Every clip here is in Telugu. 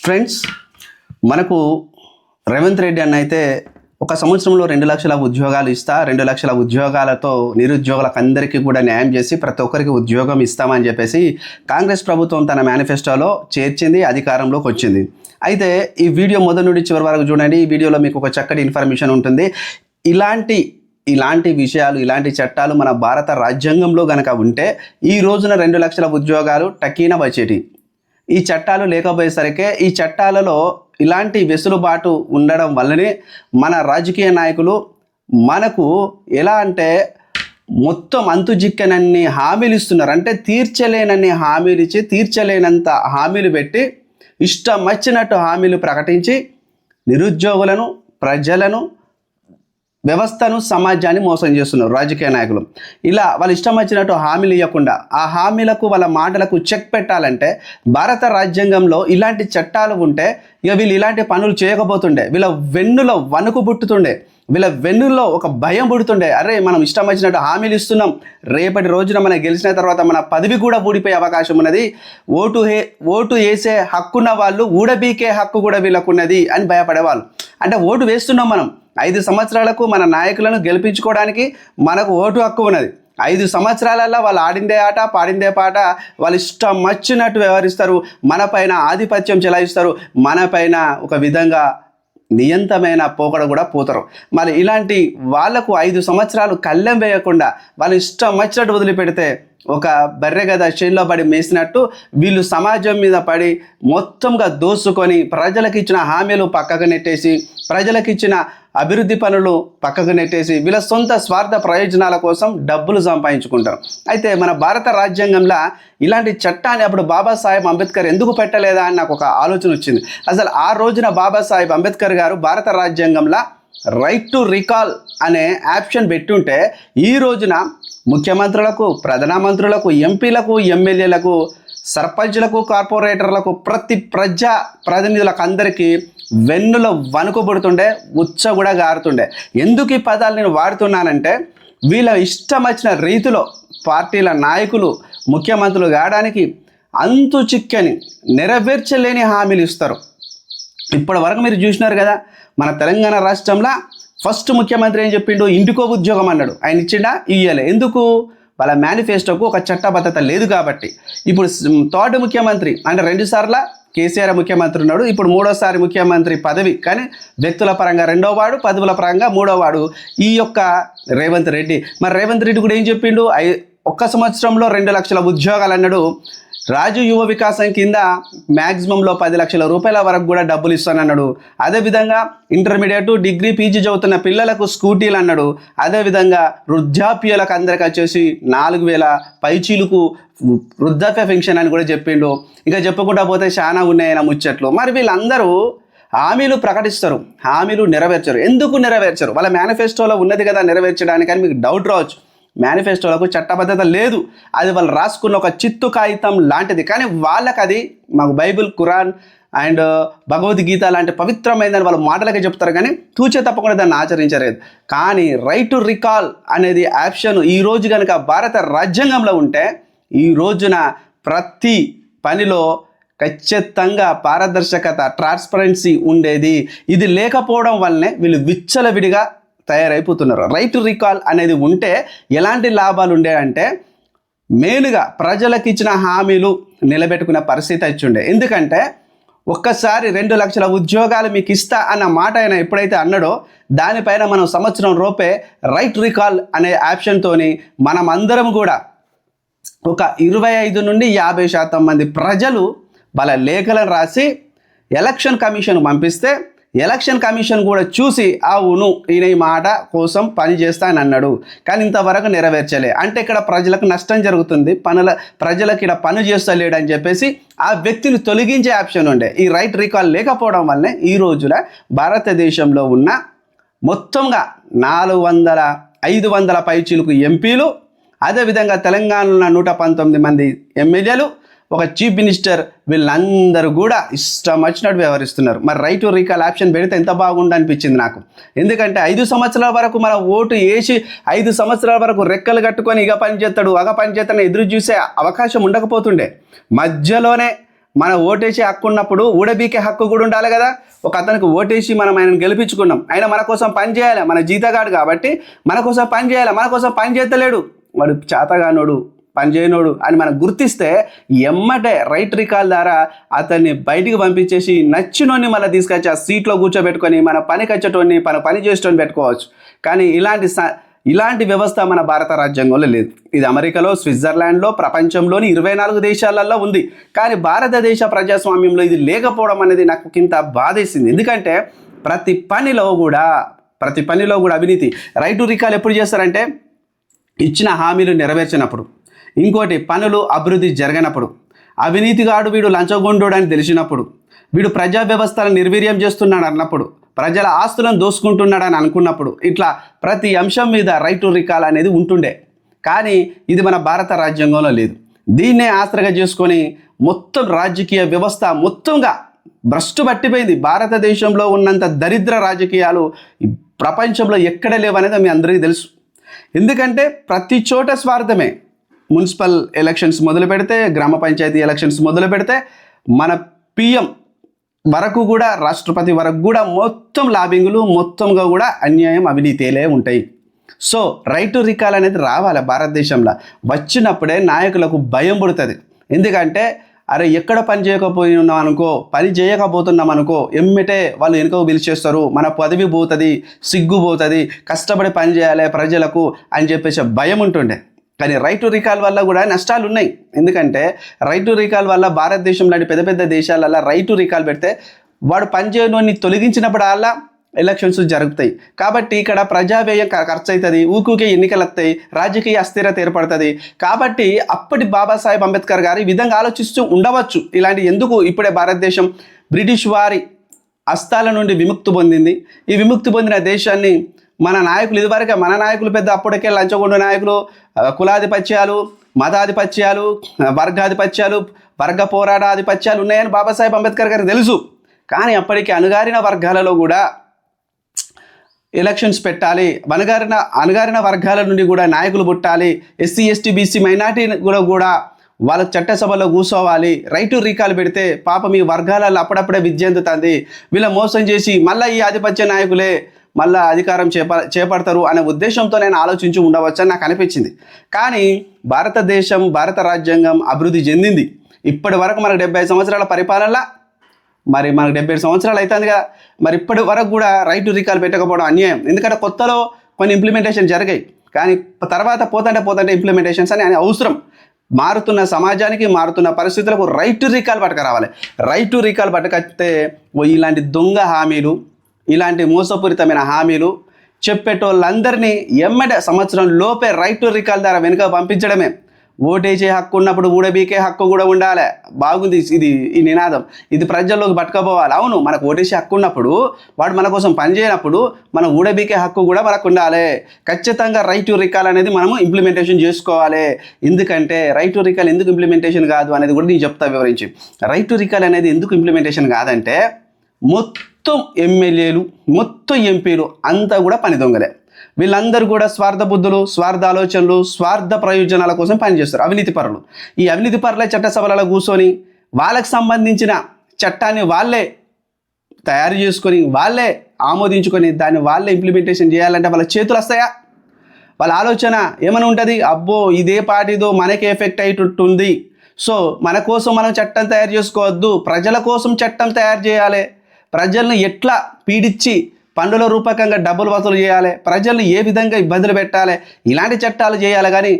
ఫ్రెండ్స్, మనకు రేవంత్ రెడ్డి అన్న అయితే ఒక సంవత్సరంలో 2 లక్షల ఉద్యోగాలు ఇస్తా, 2 లక్షల ఉద్యోగాలతో నిరుద్యోగులకు అందరికీ కూడా న్యాయం చేసి ప్రతి ఒక్కరికి ఉద్యోగం ఇస్తామని చెప్పేసి కాంగ్రెస్ ప్రభుత్వం తన మేనిఫెస్టోలో చేర్చింది, అధికారంలోకి వచ్చింది. అయితే ఈ వీడియో మొదటి నుండి చివరి వరకు చూడండి. ఈ వీడియోలో మీకు ఒక చక్కటి ఇన్ఫర్మేషన్ ఉంటుంది. ఇలాంటి విషయాలు, ఇలాంటి చట్టాలు మన భారత రాజ్యాంగంలో కనుక ఉంటే ఈ రోజున 2 లక్షల ఉద్యోగాలు టకీన వచ్చేటి. ఈ చట్టాలు లేకపోయేసరికి ఈ చట్టాలలో ఇలాంటి వెసులుబాటు ఉండడం వల్లనే మన రాజకీయ నాయకులు మనకు ఎలా అంటే మొత్తం అంతుజిక్కనన్ని హామీలు ఇస్తున్నారు. అంటే తీర్చలేనన్ని హామీలు ఇచ్చి, తీర్చలేనంత హామీలు పెట్టి, ఇష్టం వచ్చినట్టు హామీలు ప్రకటించి నిరుద్యోగులను, ప్రజలను, వ్యవస్థను, సమాజాన్ని మోసం చేస్తున్నారు రాజకీయ నాయకులు. ఇలా వాళ్ళు ఇష్టం వచ్చినట్టు హామీలు ఇవ్వకుండా ఆ హామీలకు, వాళ్ళ మాటలకు చెక్ పెట్టాలంటే భారత రాజ్యాంగంలో ఇలాంటి చట్టాలు ఉంటే ఇక వీళ్ళు ఇలాంటి పనులు చేయకపోతుండే. వీళ్ళ వెన్నులో వణుకు పుట్టుతుండే, వీళ్ళ వెన్నుల్లో ఒక భయం పుడుతుండే. అరే, మనం ఇష్టం వచ్చినట్టు హామీలు ఇస్తున్నాం, రేపటి రోజున మనం గెలిచిన తర్వాత మన పదవి కూడా ఊడిపోయే అవకాశం ఉన్నది, ఓటు వేసే హక్కున్న వాళ్ళు ఊడబీకే హక్కు కూడా వీళ్ళకు ఉన్నది అని భయపడేవాళ్ళు. అంటే ఓటు వేస్తున్నాం మనం 5 సంవత్సరాలకు మన నాయకులను గెలిపించుకోవడానికి మనకు ఓటు హక్కు ఉన్నది. 5 సంవత్సరాలలో వాళ్ళు ఆడిందే ఆట, పాడిందే పాట, వాళ్ళు ఇష్టం వచ్చినట్టు వ్యవహరిస్తారు, మనపైన ఆధిపత్యం చెలాయిస్తారు, మనపైన ఒక విధంగా నియంతమైన పోకడ కూడా పోతారు. మరి ఇలాంటి వాళ్లకు 5 సంవత్సరాలు కళ్ళెం వేయకుండా వాళ్ళు ఇష్టం వచ్చినట్టు వదిలిపెడితే ఒక బర్రె గద చేనులో పడి మేసినట్టు వీళ్ళు సమాజం మీద పడి మొత్తంగా దోసుకొని ప్రజలకు ఇచ్చిన హామీలు పక్కకు నెట్టేసి, ప్రజలకు ఇచ్చిన అభివృద్ధి పనులు పక్కకు నెట్టేసి వీళ్ళ సొంత స్వార్థ ప్రయోజనాల కోసం డబ్బులు సంపాదించుకుంటారు. అయితే మన భారత రాజ్యాంగంలో ఇలాంటి చట్టాన్ని అప్పుడు బాబాసాహెబ్ అంబేద్కర్ ఎందుకు పెట్టలేదా అని నాకు ఒక ఆలోచన వచ్చింది. అసలు ఆ రోజున బాబాసాహెబ్ అంబేద్కర్ గారు భారత రాజ్యాంగంలో రైట్ టు రికాల్ అనే ఆప్షన్ పెట్టుంటే ఈ రోజున ముఖ్యమంత్రులకు, ప్రధానమంత్రులకు, ఎంపీలకు, ఎమ్మెల్యేలకు, సర్పంచ్లకు, కార్పొరేటర్లకు, ప్రతి ప్రజా ప్రతినిధులకు అందరికీ వెన్నులో వణుకుబడుతుండే, ఉచ్చ కూడా గారుతుండే. ఎందుకు ఈ పదాలు నేను వాడుతున్నానంటే వీళ్ళ ఇష్టం వచ్చిన రీతిలో పార్టీల నాయకులు ముఖ్యమంత్రులు కావడానికి అంతు చిక్కని, నెరవేర్చలేని హామీలు ఇస్తారు. ఇప్పటి వరకు మీరు చూసినారు కదా, మన తెలంగాణ రాష్ట్రంలో ఫస్ట్ ముఖ్యమంత్రి ఏం చెప్పిండు, ఇంటికో ఉద్యోగం అన్నాడు. ఆయన ఇచ్చిండా? ఇయ్యలే. ఎందుకు? వాళ్ళ మేనిఫెస్టోకు ఒక చట్టబద్ధత లేదు కాబట్టి. ఇప్పుడు థర్డ్ ముఖ్యమంత్రి అంటే 2 సార్లు కేసీఆర్ ముఖ్యమంత్రి ఉన్నాడు, ఇప్పుడు 3వసారి ముఖ్యమంత్రి పదవి, కానీ వ్యక్తుల పరంగా 2వ వాడు, పదవుల పరంగా 3వ వాడు ఈ యొక్క రేవంత్ రెడ్డి. మరి రేవంత్ రెడ్డి కూడా ఏం చెప్పిండు, ఒక్క సంవత్సరంలో 2 లక్షల ఉద్యోగాలు అన్నాడు. రాజు యువ వికాసం కింద మ్యాక్సిమంలో 10 లక్షల రూపాయల వరకు కూడా డబ్బులు ఇస్తానన్నాడు. అదేవిధంగా ఇంటర్మీడియట్, డిగ్రీ, పీజీ చదువుతున్న పిల్లలకు స్కూటీలు అన్నాడు. అదేవిధంగా వృద్ధాప్యులకు అందరికి వచ్చేసి 4,000 పైచీలకు వృద్ధాప్య పెన్షన్ అని కూడా చెప్పిండు. ఇక చెప్పుకుంటా పోతే చాలా ఉన్నాయన్న ముచ్చట్లు. మరి వీళ్ళందరూ హామీలు ప్రకటిస్తారు, హామీలు నెరవేర్చరు. ఎందుకు నెరవేర్చరు? వాళ్ళ మేనిఫెస్టోలో ఉన్నది కదా నెరవేర్చడానికి అని మీకు డౌట్ రావచ్చు. మేనిఫెస్టోలకు చట్టబద్ధత లేదు, అది వాళ్ళు రాసుకున్న ఒక చిత్తు కాగితం లాంటిది. కానీ వాళ్ళకి అది మాకు బైబిల్, ఖురాన్ అండ్ భగవద్గీత లాంటి పవిత్రమైనదని వాళ్ళ మాటలకే చెప్తారు, కానీ తూచే తప్పకుండా దాన్ని ఆచరించలేదు. కానీ రైట్ టు రికాల్ అనేది ఆప్షన్ ఈరోజు కనుక భారత రాజ్యాంగంలో ఉంటే ఈ రోజున ప్రతి పనిలో ఖచ్చితంగా పారదర్శకత, ట్రాన్స్పరెన్సీ ఉండేది. ఇది లేకపోవడం వల్లనే వీళ్ళు విచ్చలవిడిగా తయారైపోతున్నారు. రైట్ టు రికాల్ అనేది ఉంటే ఎలాంటి లాభాలు ఉండేవంటే మెయిన్గా ప్రజలకు ఇచ్చిన హామీలు నిలబెట్టుకునే పరిస్థితి వచ్చిండే. ఎందుకంటే ఒక్కసారి 2 లక్షల ఉద్యోగాలు మీకు ఇస్తా అన్న మాట ఆయన ఎప్పుడైతే అన్నాడో దానిపైన మనం సంవత్సరం రూపే రైట్ రికాల్ అనే ఆప్షన్తో మనం అందరం కూడా ఒక 25 నుండి 50% మంది ప్రజలు వాళ్ళ లేఖలను రాసి ఎలక్షన్ కమిషన్ పంపిస్తే ఎలక్షన్ కమిషన్ కూడా చూసి అవును ఈయన ఈ మాట కోసం పని చేస్తానని అన్నాడు, కానీ ఇంతవరకు నెరవేర్చలే. అంటే ఇక్కడ ప్రజలకు నష్టం జరుగుతుంది, ప్రజలకు ఇక్కడ పని చేస్తలేడు అని చెప్పేసి ఆ వ్యక్తిని తొలగించే ఆప్షన్ ఉండే. ఈ రైట్ రికాల్ లేకపోవడం వల్లనే ఈ రోజున భారతదేశంలో ఉన్న మొత్తంగా 500 పైచీలకు ఎంపీలు, అదేవిధంగా తెలంగాణలో 119 మంది ఎమ్మెల్యేలు, ఒక చీఫ్ మినిస్టర్, వీళ్ళందరూ కూడా ఇష్టం వచ్చినట్టు వ్యవహరిస్తున్నారు. మరి రైట్ టు రీకాల్ ఆప్షన్ పెడితే ఎంత బాగుండు అనిపించింది నాకు. ఎందుకంటే 5 సంవత్సరాల వరకు మన ఓటు వేసి 5 సంవత్సరాల వరకు రెక్కలు కట్టుకొని ఇక పని చేస్తాడు, అగ పని చేస్తాడని ఎదురు చూసే అవకాశం ఉండకపోతుండే. మధ్యలోనే మన ఓటేసే హక్కు ఉన్నప్పుడు ఊడబీకే హక్కు కూడా ఉండాలి కదా. ఒక అతనికి ఓటేసి మనం ఆయనను గెలిపించుకున్నాం, ఆయన మన కోసం పని చేయాలి, మన జీతగాడు కాబట్టి మన కోసం పని చేయాలి. మన కోసం పని చేస్తలేడు, వాడు చేతగానోడు, పని చేయనోడు అని మనం గుర్తిస్తే ఎమ్మటే రైట్ రికాల్ ద్వారా అతన్ని బయటికి పంపించేసి నచ్చినోని మళ్ళీ తీసుకొచ్చి ఆ సీట్లో కూర్చోబెట్టుకొని మన పనికి వచ్చేటోని పని చేసేటోని పెట్టుకోవచ్చు. కానీ ఇలాంటి వ్యవస్థ మన భారత రాజ్యాంగంలో లేదు. ఇది అమెరికాలో, స్విట్జర్లాండ్లో, ప్రపంచంలోని 24 దేశాలలో ఉంది. కానీ భారతదేశ ప్రజాస్వామ్యంలో ఇది లేకపోవడం అనేది నాకు ఇంత బాధేసింది. ఎందుకంటే ప్రతి పనిలో కూడా అవినీతి. రైట్ టు రికాల్ ఎప్పుడు చేస్తారంటే ఇచ్చిన హామీలు నెరవేర్చినప్పుడు, ఇంకోటి పనులు అభివృద్ధి జరగనప్పుడు, అవినీతిగాడు వీడు లంచగొండోడు అని తెలిసినప్పుడు, వీడు ప్రజా వ్యవస్థను నిర్వీర్యం చేస్తున్నాడు అన్నప్పుడు, ప్రజల ఆస్తులను దోసుకుంటున్నాడని అనుకున్నప్పుడు, ఇట్లా ప్రతి అంశం మీద రైట్ టు రికాల్ అనేది ఉంటుండే. కానీ ఇది మన భారత రాజ్యాంగంలో లేదు. దీన్నే ఆసరగా చేసుకొని మొత్తం రాజకీయ వ్యవస్థ మొత్తంగా భ్రష్టు పట్టిపోయింది. భారతదేశంలో ఉన్నంత దరిద్ర రాజకీయాలు ప్రపంచంలో ఎక్కడ లేవనేది మీ అందరికీ తెలుసు. ఎందుకంటే ప్రతి చోట స్వార్థమే. మున్సిపల్ ఎలక్షన్స్ మొదలు పెడితే, గ్రామ పంచాయతీ ఎలక్షన్స్ మొదలు పెడితే, మన పిఎం వరకు కూడా, రాష్ట్రపతి వరకు కూడా మొత్తం లాబింగులు, మొత్తంగా కూడా అన్యాయం, అవినీతిలే ఉంటాయి. సో రైట్ టు రికాల్ అనేది రావాలి భారతదేశంలో. వచ్చినప్పుడే నాయకులకు భయం పుడుతుంది. ఎందుకంటే అరే ఎక్కడ పని చేయకపోయినాం అనుకో, పని చేయకపోతున్నాం అనుకో, ఎమ్మిటే వాళ్ళు వెనుక పిలిచేస్తారు, మన పదవి పోతుంది, సిగ్గు పోతుంది, కష్టపడి పని చేయాలి ప్రజలకు అని చెప్పేసి భయం ఉంటుండే. కానీ రైట్ టు రికాల్ వల్ల కూడా నష్టాలు ఉన్నాయి. ఎందుకంటే రైట్ టు రికాల్ వల్ల భారతదేశం లాంటి పెద్ద పెద్ద దేశాలలో రైట్ టు రికాల్ పెడితే వాడు పనిచేయని తొలగించినప్పుడు అలా ఎలక్షన్స్ జరుగుతాయి. కాబట్టి ఇక్కడ ప్రజావ్యయం ఖర్చు అవుతుంది, ఊకూకే ఎన్నికలు వస్తాయి, రాజకీయ అస్థిరత ఏర్పడుతుంది. కాబట్టి అప్పటి బాబాసాహెబ్ అంబేద్కర్ గారు ఈ విధంగా ఆలోచిస్తూ ఉండవచ్చు. ఇలాంటి ఎందుకు ఇప్పుడే భారతదేశం బ్రిటిష్ వారి హస్తాల నుండి విముక్తి పొందింది. ఈ విముక్తి పొందిన దేశాన్ని మన నాయకులు ఇదివరకు, మన నాయకులు పెద్ద అప్పటికే లంచగొండ నాయకులు, కులాధిపత్యాలు, మతాధిపత్యాలు, వర్గాధిపత్యాలు, వర్గ పోరాటాధిపత్యాలు ఉన్నాయని బాబాసాహెబ్ అంబేద్కర్ గారికి తెలుసు. కానీ అప్పటికి అణగారిన వర్గాలలో కూడా ఎలక్షన్స్ పెట్టాలి, అణగారిన వర్గాల నుండి కూడా నాయకులు పుట్టాలి, ఎస్సీ ఎస్టీ బీసీ మైనార్టీ కూడా వాళ్ళ చట్టసభలో కూర్చోవాలి. రైట్ టు రీకాల్ పెడితే పాపం ఈ వర్గాలలో అప్పుడప్పుడే విద్య అందుతుంది, వీళ్ళ మోసం చేసి మళ్ళీ ఈ ఆధిపత్య నాయకులే మళ్ళీ అధికారం చేపడతారు అనే ఉద్దేశంతో నేను ఆలోచించి ఉండవచ్చు అని నాకు అనిపించింది. కానీ భారత రాజ్యాంగం అభివృద్ధి చెందింది. ఇప్పటి వరకు మనకు 75 సంవత్సరాల పరిపాలనలో, మరి మనకు 77 సంవత్సరాలు అవుతుంది కదా, మరి ఇప్పటి వరకు కూడా రైట్ టు రీకాల్ పెట్టకపోవడం అన్యాయం. ఎందుకంటే కొత్తలో కొన్ని ఇంప్లిమెంటేషన్ జరిగాయి, కానీ తర్వాత పోతుంటే ఇంప్లిమెంటేషన్స్ అని అవసరం. మారుతున్న సమాజానికి, మారుతున్న పరిస్థితులకు రైట్ టు రీకాల్ పట్టుకురావాలి. రైట్ టు రీకాల్ పట్టుకొస్తే ఇలాంటి దొంగ హామీలు, ఇలాంటి మోసపూరితమైన హామీలు చెప్పేటోళ్ళందరినీ ఎమ్మడే సంవత్సరం లోపే రైట్ టు రికాల్ ద్వారా వెనుక పంపించడమే. ఓటేసే హక్కు ఉన్నప్పుడు ఊడబీకే హక్కు కూడా ఉండాలి. బాగుంది ఈ నినాదం, ఇది ప్రజల్లోకి పట్టుకపోవాలి. అవును, మనకు ఓటేసే హక్కు ఉన్నప్పుడు, వాడు మన కోసం పనిచేయనప్పుడు మన ఊడబీకే హక్కు కూడా మనకు ఉండాలి. ఖచ్చితంగా రైట్ టు రికాల్ అనేది మనము ఇంప్లిమెంటేషన్ చేసుకోవాలి. ఎందుకంటే రైట్ టు రికాల్ ఎందుకు ఇంప్లిమెంటేషన్ కాదు అనేది కూడా నేను చెప్తా వివరించి. రైట్ టు రికాల్ అనేది ఎందుకు ఇంప్లిమెంటేషన్ కాదంటే, మొత్తం ఎమ్మెల్యేలు, మొత్తం ఎంపీలు అంతా కూడా పని దొంగలే. వీళ్ళందరూ కూడా స్వార్థ బుద్ధులు, స్వార్థ ఆలోచనలు, స్వార్థ ప్రయోజనాల కోసం పనిచేస్తారు. అవినీతి పరులు. ఈ అవినీతి పరులే చట్టసభలలో కూర్చొని వాళ్ళకు సంబంధించిన చట్టాన్ని వాళ్ళే తయారు చేసుకొని, వాళ్ళే ఆమోదించుకొని, దాన్ని వాళ్ళే ఇంప్లిమెంటేషన్ చేయాలంటే వాళ్ళ చేతులు వస్తాయా? వాళ్ళ ఆలోచన ఏమైనా ఉంటుంది, అబ్బో ఇదే పార్టీదో మనకే ఎఫెక్ట్ అయ్యేటట్టుంది, సో మన కోసం మనం చట్టం తయారు చేసుకోవద్దు, ప్రజల కోసం చట్టం తయారు చేయాలి, ప్రజలను ఎట్లా పీడించి పన్నుల రూపకంగా డబ్బులు వసూలు చేయాలి, ప్రజలను ఏ విధంగా ఇబ్బందులు పెట్టాలి, ఇలాంటి చట్టాలు చేయాలి. కానీ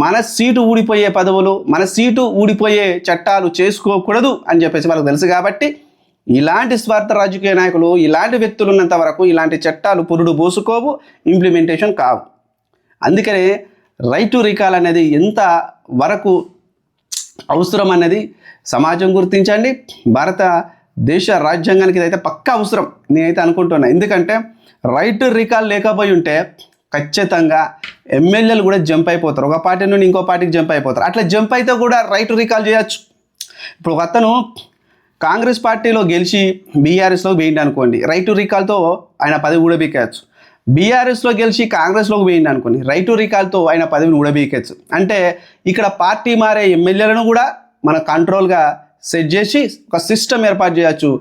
మన సీటు ఊడిపోయే పదవులు, మన సీటు ఊడిపోయే చట్టాలు చేసుకోకూడదు అని చెప్పేసి వాళ్ళకి తెలుసు. కాబట్టి ఇలాంటి స్వార్థ రాజకీయ నాయకులు, ఇలాంటి వ్యక్తులు ఉన్నంత వరకు ఇలాంటి చట్టాలు పురుడు పోసుకోవు, ఇంప్లిమెంటేషన్ కావు. అందుకనే రైట్ టు రీకాల్ అనేది ఎంత వరకు అవసరం అనేది సమాజం గుర్తించండి. భారతదేశ రాజ్యాంగానికి ఇదైతే పక్కా అవసరం నేనైతే అనుకుంటున్నా. ఎందుకంటే రైట్ టు రీకాల్ లేకపోయి ఉంటే ఖచ్చితంగా ఎమ్మెల్యేలు కూడా జంప్ అయిపోతారు, ఒక పార్టీ నుండి ఇంకో పార్టీకి జంప్ అయిపోతారు. అట్లా జంప్ అయితే కూడా రైట్ టు రీకాల్ చేయొచ్చు. ఇప్పుడు ఒక అతను కాంగ్రెస్ పార్టీలో గెలిచి బీఆర్ఎస్లో వేయండి అనుకోండి, రైట్ టు రీకాల్తో ఆయన పదవి ఊడబీకేయచ్చు. బీఆర్ఎస్లో గెలిచి కాంగ్రెస్లోకి వేయండి అనుకోండి, రైట్ టు రీకాల్తో ఆయన పదవిని ఊడబీకేయచ్చు. అంటే ఇక్కడ పార్టీ మారే ఎమ్మెల్యేలను కూడా మన కంట్రోల్గా సెట్ చేసి ఒక సిస్టమ్ ఏర్పాటు చేయొచ్చు.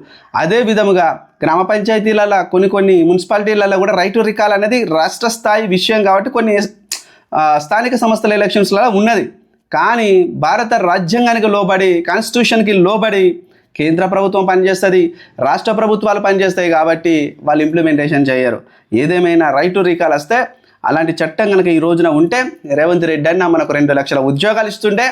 అదే విధముగా గ్రామ పంచాయతీలలో కొన్ని మున్సిపాలిటీలలో కూడా రైట్ టు రికాల్ అనేది రాష్ట్ర స్థాయి విషయం కాబట్టి కొన్ని స్థానిక సంస్థల ఎలక్షన్స్లలో ఉన్నది. కానీ భారత రాజ్యాంగానికి లోబడి, కాన్స్టిట్యూషన్కి లోబడి కేంద్ర ప్రభుత్వం పనిచేస్తుంది, రాష్ట్ర ప్రభుత్వాలు పనిచేస్తాయి కాబట్టి వాళ్ళు ఇంప్లిమెంటేషన్ చేయరు. ఏదేమైనా రైట్ టు రికాల్ వస్తే అలాంటి చట్టం కనుక ఈ రోజున ఉంటే రేవంత్ రెడ్డి అన్న మనకు 2 లక్షల ఉద్యోగాలు ఇస్తుండే,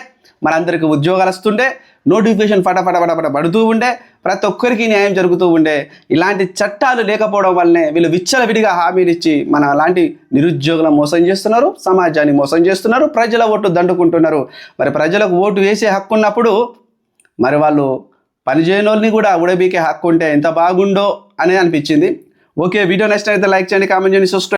మనందరికీ ఉద్యోగాలు వస్తుండే, నోటిఫికేషన్ ఫటాఫట పడుతూ ఉండే, ప్రతి ఒక్కరికి న్యాయం జరుగుతూ ఉండే. ఇలాంటి చట్టాలు లేకపోవడం వల్లనే వీళ్ళు విచ్చలవిడిగా హామీలు ఇచ్చి మన అలాంటి నిరుద్యోగులను మోసం చేస్తున్నారు, సమాజాన్ని మోసం చేస్తున్నారు, ప్రజల ఓటు దండుకుంటున్నారు. మరి ప్రజలకు ఓటు వేసే హక్కు ఉన్నప్పుడు మరి వాళ్ళు పనిచేయని వాళ్ళని కూడా ఉడబీకే హక్కు ఉంటే ఎంత బాగుండో అనేది అనిపించింది. ఓకే, వీడియో నచ్చినట్లయితే లైక్ చేయండి, కామెంట్ చేయండి, సబ్స్క్రైబ్